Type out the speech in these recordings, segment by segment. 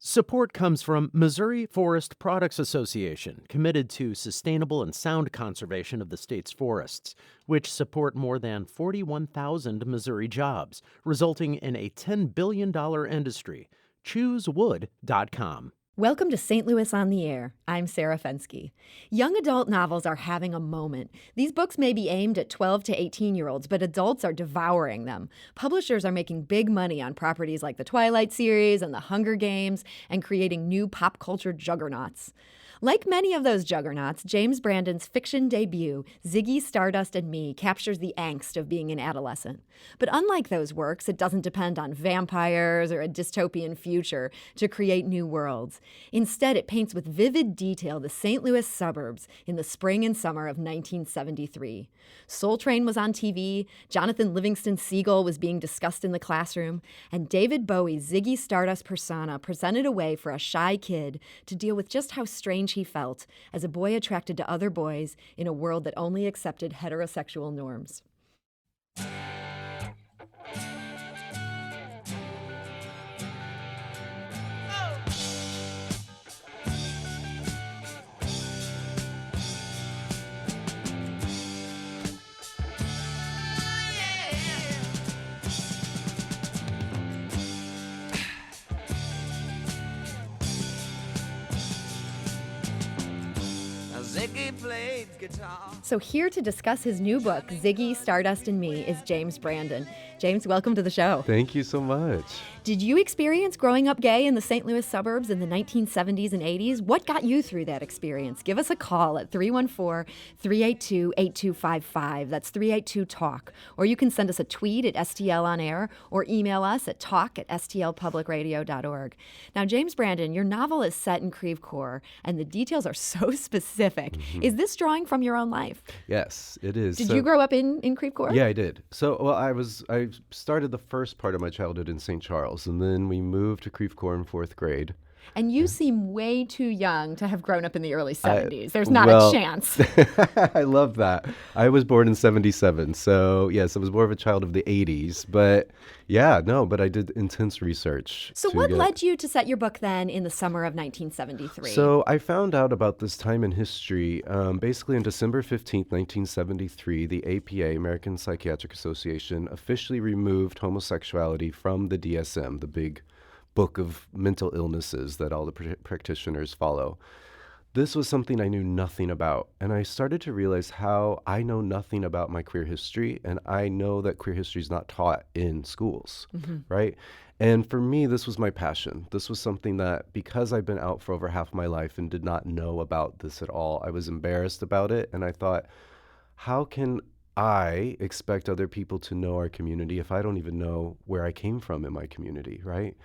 Support comes from Missouri Forest Products Association, committed to sustainable and sound conservation of the state's forests, which support more than 41,000 Missouri jobs, resulting in a $10 billion industry. ChooseWood.com. Welcome to St. Louis on the Air. I'm Sarah Fensky. Young adult novels are having a moment. These books may be aimed at 12 to 18-year-olds, but adults are devouring them. Publishers are making big money on properties like the Twilight series and the Hunger Games and creating new pop culture juggernauts. Like many of those juggernauts, James Brandon's fiction debut, Ziggy, Stardust Me, captures the angst of being an adolescent. But unlike those works, it doesn't depend on vampires or a dystopian future to create new worlds. Instead, it paints with vivid detail the St. Louis suburbs in the spring and summer of 1973. Soul Train was on TV, Jonathan Livingston Seagull was being discussed in the classroom, and David Bowie's Ziggy Stardust persona presented a way for a shy kid to deal with just how strange he felt as a boy attracted to other boys in a world that only accepted heterosexual norms. Ziggy played guitar. So here to discuss his new book, Ziggy, Stardust Me, is James Brandon. James, welcome to the show. Thank you so much. Did you experience growing up gay in the St. Louis suburbs in the 1970s and 80s? What got you through that experience? Give us a call at 314-382-8255. That's 382-TALK. Or you can send us a tweet at STL On Air or email us at talk@stlpublicradio.org. Now, James Brandon, your novel is set in Creve Coeur, and the details are so specific. Mm-hmm. Is this drawing from your own life? Yes, it is. Did you grow up in Creve Coeur? Yeah, I did. I started the first part of my childhood in St. Charles, and then we moved to Creve Coeur in 4th grade. And you seem way too young to have grown up in the early 70s. There's not a chance. I love that. I was born in 77, so yes, I was more of a child of the 80s. But but I did intense research. So what led you to set your book then in the summer of 1973? So I found out about this time in history, basically on December 15th, 1973, the APA, American Psychiatric Association, officially removed homosexuality from the DSM, the big book of mental illnesses that all the practitioners follow. This was something I knew nothing about, and I started to realize how I know nothing about my queer history, and I know that queer history is not taught in schools, right? And for me, this was my passion. This was something that, because I've been out for over half my life and did not know about this at all, I was embarrassed about it, and I thought, how can I expect other people to know our community if I don't even know where I came from in my community, right?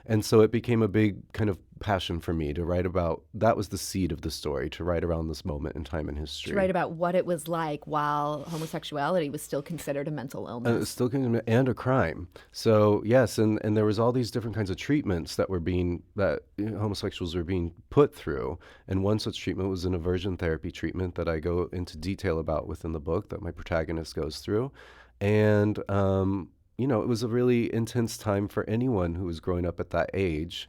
And so it became a big kind of passion for me to write about. That was the seed of the story, to write around this moment in time in history. To write about what it was like while homosexuality was still considered a mental illness. Still considered and a crime. So yes, and there was all these different kinds of treatments that homosexuals were being put through. And one such treatment was an aversion therapy treatment that I go into detail about within the book that my protagonist goes through. And it was a really intense time for anyone who was growing up at that age.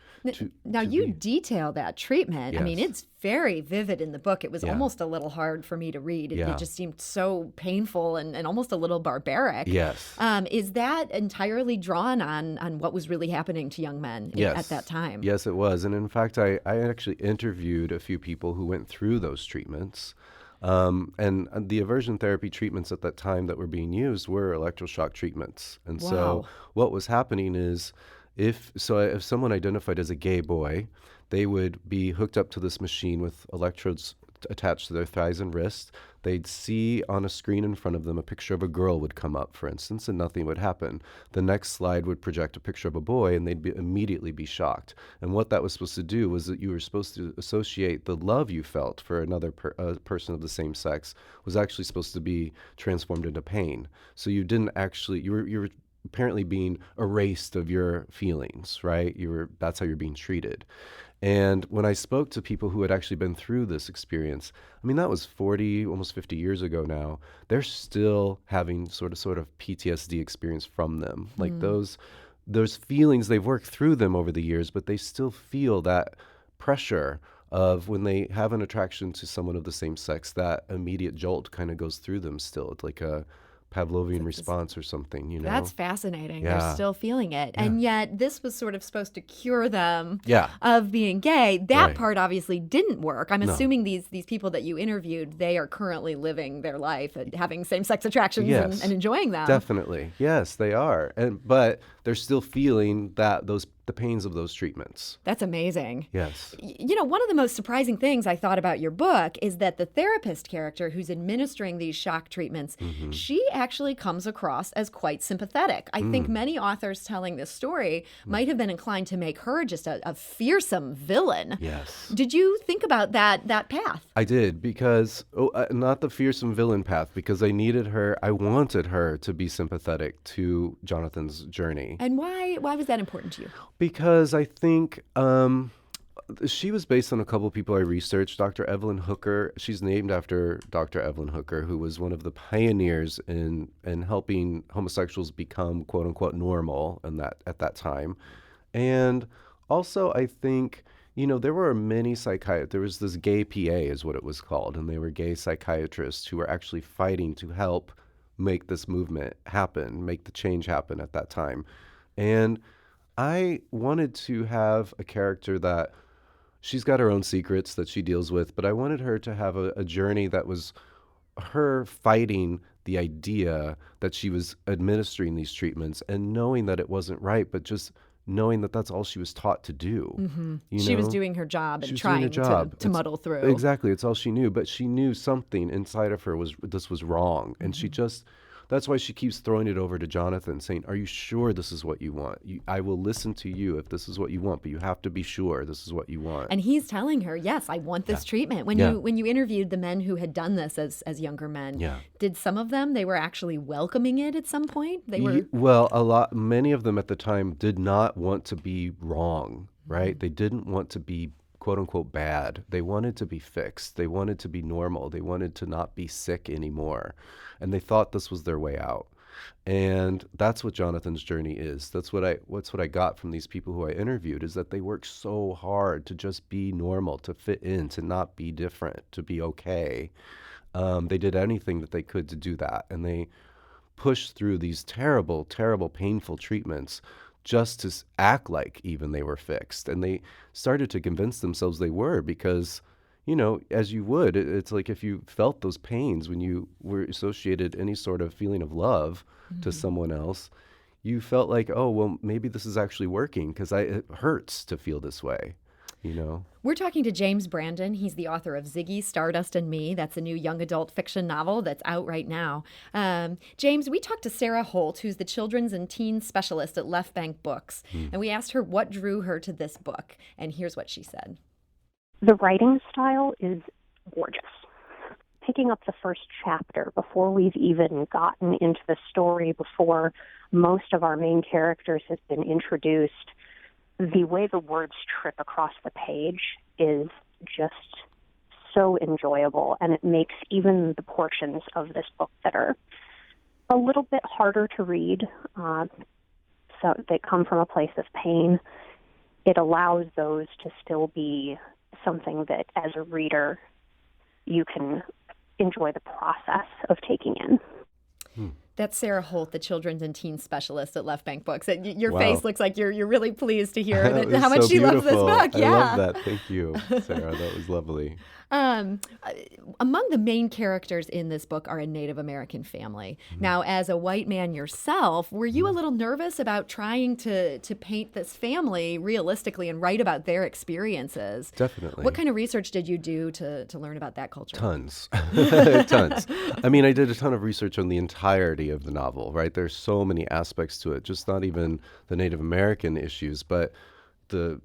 Now, you detail that treatment. Yes. I mean, it's very vivid in the book. It was almost a little hard for me to read. It just seemed so painful and almost a little barbaric. Yes. Is that entirely drawn on what was really happening to young men at that time? Yes, it was. And in fact, I actually interviewed a few people who went through those treatments. And the aversion therapy treatments at that time that were being used were electroshock treatments. And so what was happening is if someone identified as a gay boy, they would be hooked up to this machine with electrodes attached to their thighs and wrists. They'd see on a screen in front of them a picture of a girl would come up, for instance, and nothing would happen. The next slide would project a picture of a boy, and they'd immediately be shocked. And what that was supposed to do was that you were supposed to associate the love you felt for another person of the same sex was actually supposed to be transformed into pain. So you didn't actually, you were apparently being erased of your feelings, right? That's how you're being treated. And when I spoke to people who had actually been through this experience, I mean, that was 40, almost 50 years ago now, they're still having sort of PTSD experience from them. Like those there's feelings, they've worked through them over the years, but they still feel that pressure of when they have an attraction to someone of the same sex, that immediate jolt kind of goes through them still. It's like a Pavlovian response or something, you know? That's fascinating. Yeah. They're still feeling it. And yet this was sort of supposed to cure them Yeah. of being gay. That Right. part obviously didn't work. I'm No. assuming these people that you interviewed, they are currently living their life and having same-sex attractions Yes. and enjoying them. Definitely. Yes, they are. But they're still feeling the pains of those treatments. That's amazing. Yes. You know, one of the most surprising things I thought about your book is that the therapist character who's administering these shock treatments, she actually comes across as quite sympathetic. I think many authors telling this story might have been inclined to make her just a fearsome villain. Yes. Did you think about that path? I did, because not the fearsome villain path, because I wanted her to be sympathetic to Jonathan's journey. And why was that important to you? Because I think she was based on a couple people I researched. Dr. Evelyn Hooker, she's named after Dr. Evelyn Hooker, who was one of the pioneers in helping homosexuals become quote unquote normal at that time. And also I think, there were many psychiatrists. There was this gay PA is what it was called, and they were gay psychiatrists who were actually fighting to help make this movement happen, make the change happen at that time. And I wanted to have a character that she's got her own secrets that she deals with, but I wanted her to have a journey that was her fighting the idea that she was administering these treatments and knowing that it wasn't right, but just knowing that that's all she was taught to do. She was doing her job She and was doing her trying job. to muddle through. Exactly. It's all she knew, but she knew something inside of her this was wrong. And that's why she keeps throwing it over to Jonathan, saying, are you sure this is what you want? I will listen to you if this is what you want, but you have to be sure this is what you want. And he's telling her, yes, I want this treatment. When you interviewed the men who had done this as younger men, did some of them, they were actually welcoming it at some point? Well, many of them at the time did not want to be wrong, right? They didn't want to be quote unquote bad. They wanted to be fixed. They wanted to be normal. They wanted to not be sick anymore. And they thought this was their way out. And that's what Jonathan's journey is. That's what I got from these people who I interviewed, is that they worked so hard to just be normal, to fit in, to not be different, to be okay. They did anything that they could to do that. And they pushed through these terrible, terrible, painful treatments just to act like even they were fixed. And they started to convince themselves they were, because, as you would, it's like if you felt those pains when you were associated any sort of feeling of love to someone else, you felt like, oh, well, maybe this is actually working, because it hurts to feel this way, We're talking to James Brandon. He's the author of Ziggy, Stardust Me. That's a new young adult fiction novel that's out right now. James, we talked to Sarah Holt, who's the children's and teen specialist at Left Bank Books, and we asked her what drew her to this book, and here's what she said. The writing style is gorgeous. Picking up the first chapter before we've even gotten into the story, before most of our main characters have been introduced, the way the words trip across the page is just so enjoyable, and it makes even the portions of this book that are a little bit harder to read, so they come from a place of pain, it allows those to still be something that, as a reader, you can enjoy the process of taking in. That's Sarah Holt, the children's and teen specialist at Left Bank Books. Your Wow. face looks like you're really pleased to hear That was how much so she loves this beautiful. book. I Yeah. love that. Thank you, Sarah. That was lovely. Among the main characters in this book are a Native American family. Now, as a white man yourself, were you a little nervous about trying to paint this family realistically and write about their experiences? Definitely. What kind of research did you do to learn about that culture? Tons. Tons. I mean, I did a ton of research on the entirety of the novel, right? There's so many aspects to it, just not even the Native American issues, but the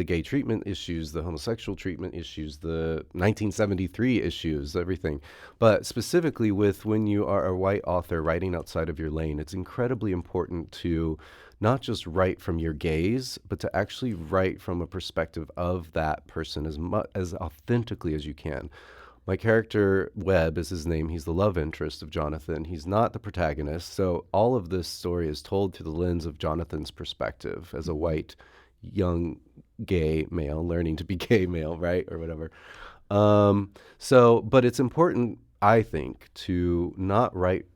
gay treatment issues, the homosexual treatment issues, the 1973 issues, everything. But specifically with when you are a white author writing outside of your lane, it's incredibly important to not just write from your gaze, but to actually write from a perspective of that person as authentically as you can. My character, Webb is his name. He's the love interest of Jonathan. He's not the protagonist. So all of this story is told through the lens of Jonathan's perspective as a white, young, gay male, learning to be gay male, right? Or whatever. But it's important, I think, to not write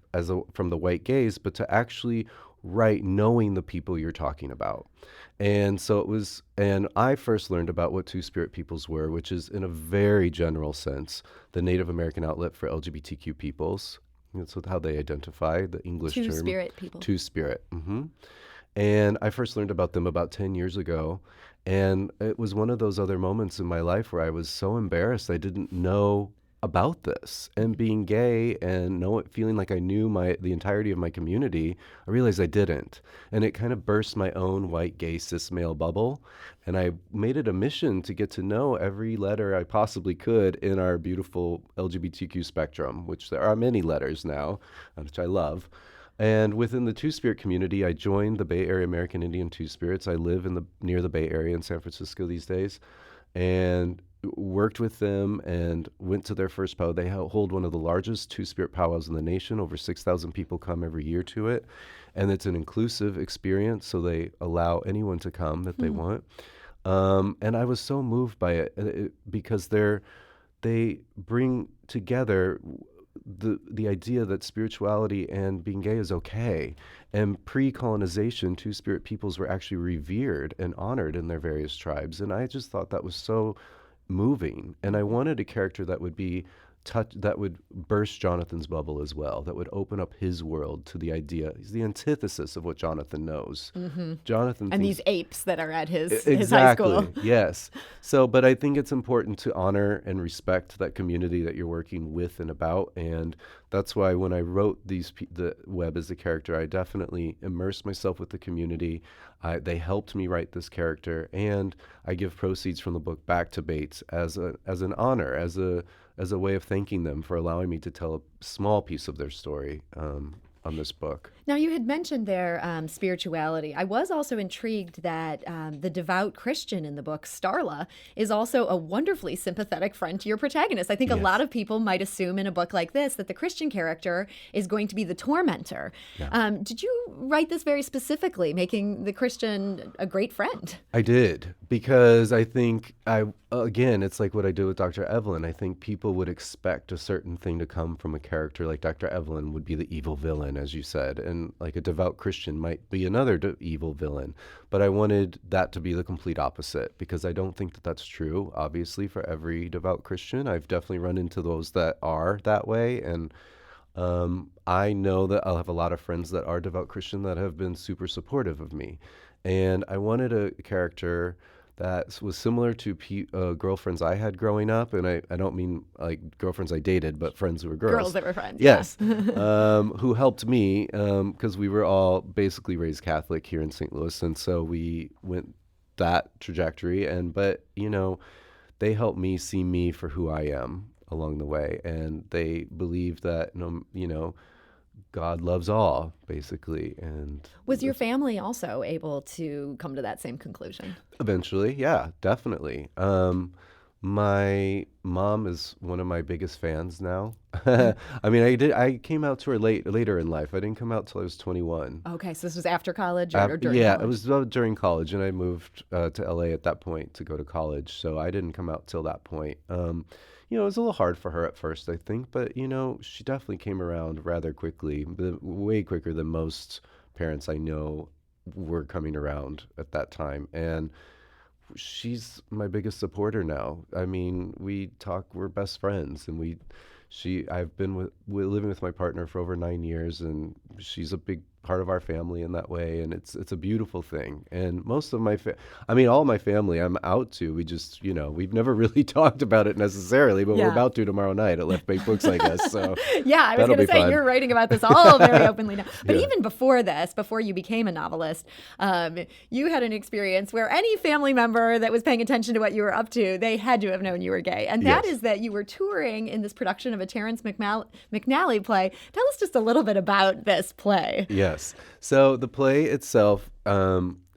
from the white gaze, but to actually write knowing the people you're talking about. And so it was, and I first learned about what Two-Spirit peoples were, which is in a very general sense, the Native American outlet for LGBTQ peoples. That's how they identify, the English term. Two-Spirit people. Two-Spirit. Mm-hmm. And I first learned about them about 10 years ago. And it was one of those other moments in my life where I was so embarrassed I didn't know about this. And being gay and feeling like I knew the entirety of my community, I realized I didn't. And it kind of burst my own white, gay, cis male bubble. And I made it a mission to get to know every letter I possibly could in our beautiful LGBTQ spectrum, which there are many letters now, which I love. And within the Two-Spirit community, I joined the Bay Area American Indian Two-Spirits. I live near the Bay Area in San Francisco these days, and worked with them and went to their first powwow. They hold one of the largest Two-Spirit powwows in the nation. Over 6,000 people come every year to it, and it's an inclusive experience, so they allow anyone to come that they want. And I was so moved by it because they bring together the idea that spirituality and being gay is okay. And pre-colonization, Two-Spirit peoples were actually revered and honored in their various tribes. And I just thought that was so moving. And I wanted a character that would that would burst Jonathan's bubble as well, that would open up his world to the idea. He's the antithesis of what Jonathan knows. Jonathan And thinks, these apes that are at his high school. Yes. So, but I think it's important to honor and respect that community that you're working with and about. And that's why when I wrote the Webb as a character, I definitely immersed myself with the community. They helped me write this character, and I give proceeds from the book back to Bates as an honor, as a way of thanking them for allowing me to tell a small piece of their story on this book. Now, you had mentioned their spirituality. I was also intrigued that the devout Christian in the book, Starla, is also a wonderfully sympathetic friend to your protagonist. I think a lot of people might assume in a book like this that the Christian character is going to be the tormentor. Yeah. Did you write this very specifically, making the Christian a great friend? I did, because I think again, it's like what I do with Dr. Evelyn. I think people would expect a certain thing to come from a character like Dr. Evelyn would be the evil villain, as you said, and like a devout Christian might be another evil villain. But I wanted that to be the complete opposite, because I don't think that that's true, obviously, for every devout Christian. I've definitely run into those that are that way, and I know that I'll have a lot of friends that are devout Christian that have been super supportive of me. And I wanted a character that was similar to girlfriends I had growing up. And I don't mean like girlfriends I dated, but friends who were girls. Girls that were friends. Yes. Who helped me because we were all basically raised Catholic here in St. Louis. And so we went that trajectory. But, they helped me see me for who I am along the way. And they believed that, God loves all, basically. And was your family also able to come to that same conclusion? Eventually, yeah, definitely. My mom is one of my biggest fans now. I mean, I came out to her later in life. I didn't come out till I was 21. Okay, so this was after college or during college? It was during college, and I moved to LA at that point to go to college. So I didn't come out till that point. It was a little hard for her at first, I think, but, she definitely came around rather quickly, way quicker than most parents I know were coming around at that time. And she's my biggest supporter now. I mean, we're best friends, and I've been living with my partner for over 9 years, and she's a big part of our family in that way, and it's a beautiful thing. And most of all my family I'm out to. We just, we've never really talked about it necessarily, but we're about to tomorrow night at Left Bank Books, I guess. So yeah, I was going to say, fun. You're writing about this all very openly now. But even before you became a novelist, you had an experience where any family member that was paying attention to what you were up to, they had to have known you were gay. And that is that you were touring in this production of a Terrence McNally play. Tell us just a little bit about this play. Yes. So the play itself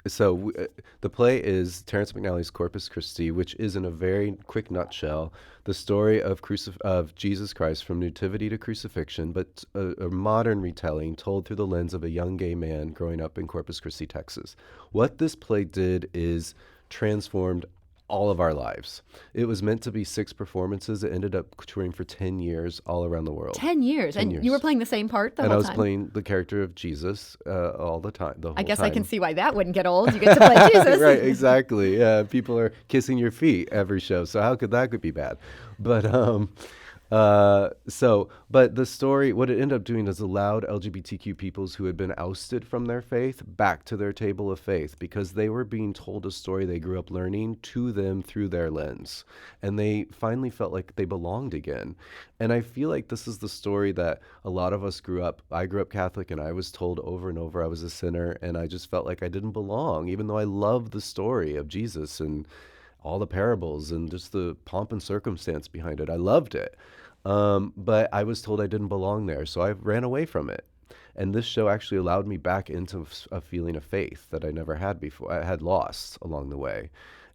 The play is Terrence McNally's Corpus Christi, which is, in a very quick nutshell, the story of Jesus Christ from nativity to crucifixion, but a modern retelling told through the lens of a young gay man growing up in Corpus Christi, Texas. What this play did is transformed all of our lives. It was meant to be 6 performances. It ended up touring for 10 years all around the world. 10 years. 10 And years. you were playing the same part the And whole I was time? playing the character of Jesus all the time, the whole I guess time. I can see why that wouldn't get old. You get to play Jesus. Right, exactly. Yeah, people are kissing your feet every show, so how could that be bad? But but the story, what it ended up doing is allowed LGBTQ peoples who had been ousted from their faith back to their table of faith, because they were being told a story they grew up learning to them through their lens, and they finally felt like they belonged again. And I feel like this is the story that a lot of us grew up. I grew up Catholic, and I was told over and over I was a sinner, and I just felt like I didn't belong, even though I loved the story of Jesus and all the parables and just the pomp and circumstance behind it. I loved it. But I was told I didn't belong there, so I ran away from it. And this show actually allowed me back into a feeling of faith that I never had before. I had lost along the way.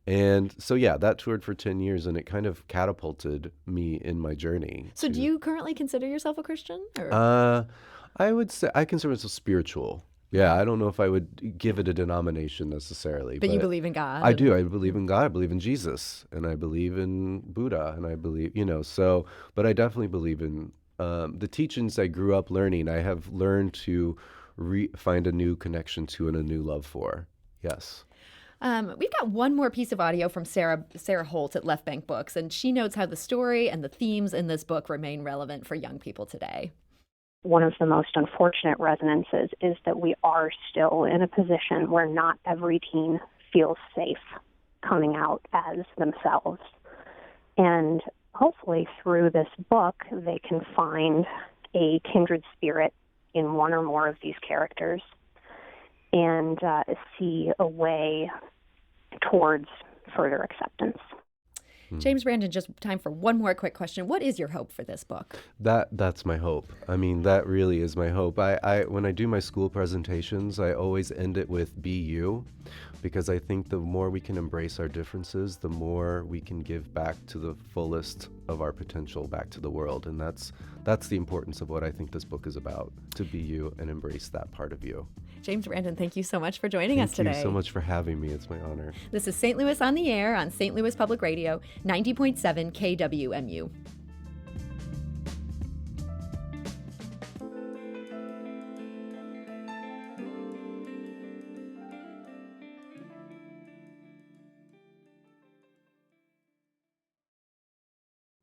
And so, yeah, that toured for 10 years, and it kind of catapulted me in my journey. So do you currently consider yourself a Christian? Or? I would say I consider myself spiritual. Yeah, I don't know if I would give it a denomination necessarily. But you believe in God? I do. I believe in God. I believe in Jesus. And I believe in Buddha. And I believe, but I definitely believe in the teachings I grew up learning. I have learned to find a new connection to and a new love for. Yes. We've got one more piece of audio from Sarah Holt at Left Bank Books, and she notes how the story and the themes in this book remain relevant for young people today. One of the most unfortunate resonances is that we are still in a position where not every teen feels safe coming out as themselves. And hopefully through this book, they can find a kindred spirit in one or more of these characters and see a way towards further acceptance. James Brandon, just time for one more quick question. What is your hope for this book? That's my hope. I mean, that really is my hope. I when I do my school presentations, I always end it with "Be you," because I think the more we can embrace our differences, the more we can give back to the fullest of our potential back to the world. And that's the importance of what I think this book is about, to be you and embrace that part of you. James Brandon, thank you so much for joining us today. Thank you so much for having me. It's my honor. This is St. Louis on the Air on St. Louis Public Radio, 90.7 KWMU.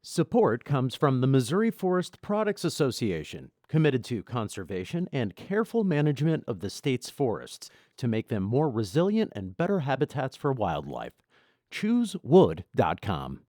Support comes from the Missouri Forest Products Association, committed to conservation and careful management of the state's forests to make them more resilient and better habitats for wildlife. ChooseWood.com.